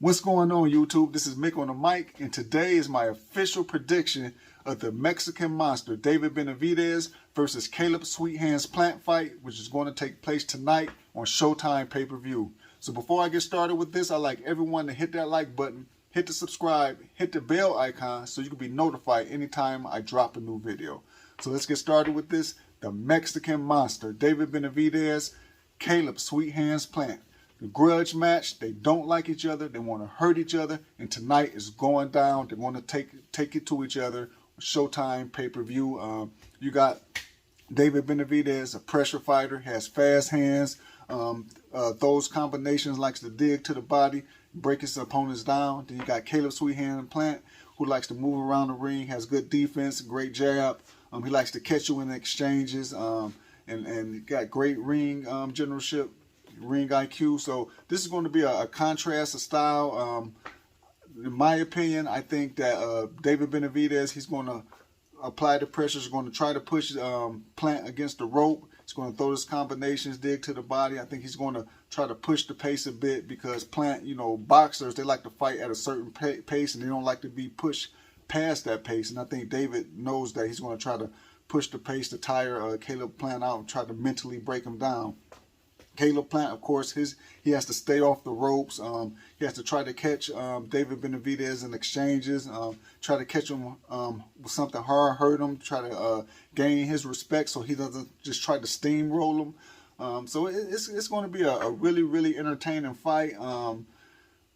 What's going on, YouTube? This is Mick on the mic, and today is my official prediction of the Mexican monster David Benavidez versus Caleb Sweet Hands Plant fight, which is going to take place tonight on Showtime pay-per-view. So before I get started with this, I'd like everyone to hit that like button, hit the subscribe, hit the bell icon so you can be notified anytime I drop a new video. So let's get started with this. The Mexican monster David Benavidez, Caleb Sweet Hands Plant. The grudge match, they don't like each other, they want to hurt each other, and tonight is going down. They want to take it to each other. Showtime pay-per-view. You got David Benavidez, a pressure fighter, has fast hands, throws combinations, likes to dig to the body, break his opponents down. Then you got Caleb Sweet Hands Plant, who likes to move around the ring, has good defense, great jab. He likes to catch you in exchanges, and got great ring generalship, ring IQ. So this is going to be a contrast of style. In my opinion, I think that David Benavidez, he's going to apply the pressure. He's going to try to push Plant against the rope. He's going to throw his combinations, dig to the body. I think he's going to try to push the pace a bit because Plant, you know, boxers, they like to fight at a certain pace and they don't like to be pushed past that pace. And I think David knows that. He's going to try to push the pace to tire Caleb Plant out and try to mentally break him down. Caleb Plant, of course, he has to stay off the ropes. He has to try to catch David Benavidez in exchanges, try to catch him with something hard, hurt him, try to gain his respect so he doesn't just try to steamroll him. So it's going to be a really, really entertaining fight.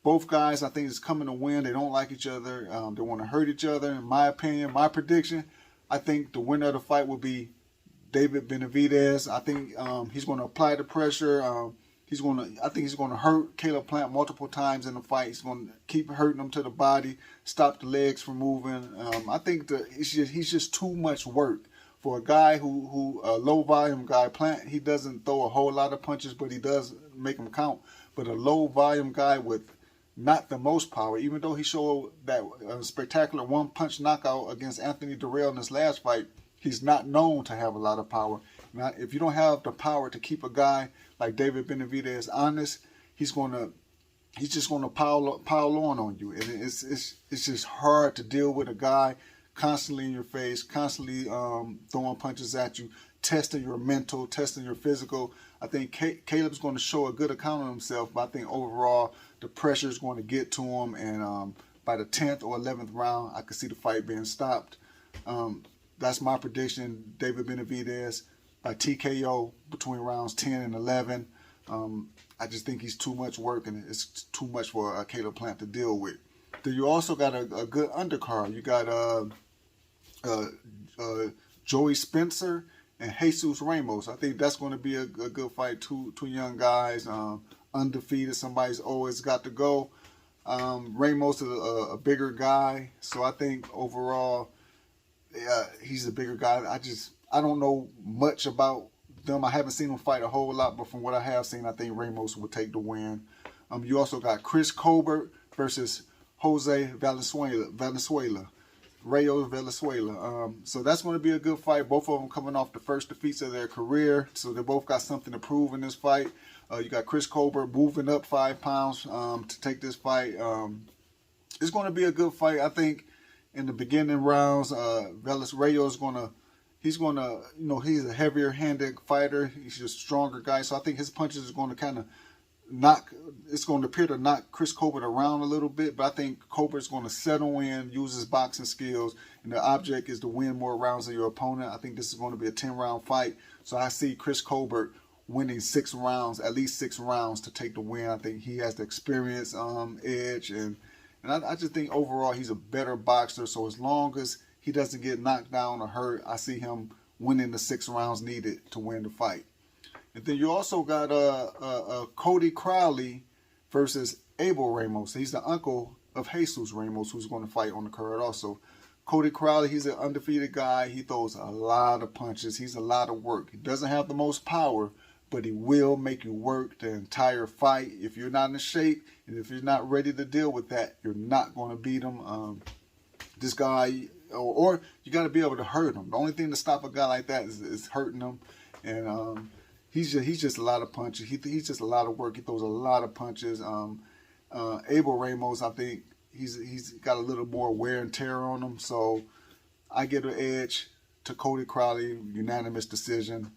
Both guys, I think, is coming to win. They don't like each other. They want to hurt each other. In my opinion, my prediction, I think the winner of the fight will be David Benavidez. I think he's going to apply the pressure. I think he's going to hurt Caleb Plant multiple times in the fight. He's going to keep hurting him to the body, stop the legs from moving. I think he's just too much work for a guy who a low volume guy. Plant, he doesn't throw a whole lot of punches, but he does make them count. But a low volume guy with not the most power, even though he showed that spectacular one-punch knockout against Anthony Durrell in his last fight, he's not known to have a lot of power. Now, if you don't have the power to keep a guy like David Benavidez honest, he's just gonna pile on you, and it's just hard to deal with a guy constantly in your face, constantly throwing punches at you, testing your mental, testing your physical. I think Caleb's going to show a good account of himself, but I think overall the pressure is going to get to him, and by the 10th or 11th round, I could see the fight being stopped. That's my prediction. David Benavidez by TKO between rounds 10 and 11. I just think he's too much work, and it's too much for Caleb Plant to deal with. Then you also got a good undercard. You got Joey Spencer and Jesus Ramos. I think that's going to be a good fight. Two young guys, undefeated. Somebody's always got to go. Ramos is a bigger guy, so I think overall, he's a bigger guy. I don't know much about them. I haven't seen them fight a whole lot, but from what I have seen, I think Ramos will take the win. You also got Chris Colbert versus Jose Valenzuela. So that's going to be a good fight. Both of them coming off the first defeats of their career, so they both got something to prove in this fight. You got Chris Colbert moving up 5 pounds to take this fight. It's going to be a good fight. I think in the beginning rounds, Valenzuela he's a heavier handed fighter. He's a stronger guy. So I think his punches are going to kind of it's going to appear to knock Chris Colbert around a little bit, but I think Colbert's going to settle in, use his boxing skills, and the object is to win more rounds than your opponent. I think this is going to be a 10-round fight. So I see Chris Colbert winning 6 rounds, at least 6 rounds to take the win. I think he has the experience edge, and I just think overall he's a better boxer. So as long as he doesn't get knocked down or hurt, I see him winning the 6 rounds needed to win the fight. And then you also got Cody Crowley versus Abel Ramos. He's the uncle of Jesus Ramos, who's going to fight on the card also. Cody Crowley, he's an undefeated guy. He throws a lot of punches. He's a lot of work. He doesn't have the most power, but he will make you work the entire fight. If you're not in shape and if you're not ready to deal with that, you're not going to beat him. This guy, or you got to be able to hurt him. The only thing to stop a guy like that is hurting him. And he's just a lot of punches. He's just a lot of work. He throws a lot of punches. Abel Ramos, I think he's got a little more wear and tear on him. So I get an edge to Cody Crowley, unanimous decision.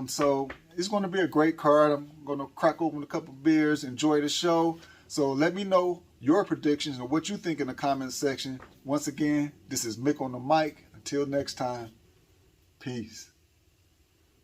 So it's going to be a great card. I'm going to crack open a couple beers, enjoy the show. So let me know your predictions and what you think in the comments section. Once again, this is Mick on the mic. Until next time, peace.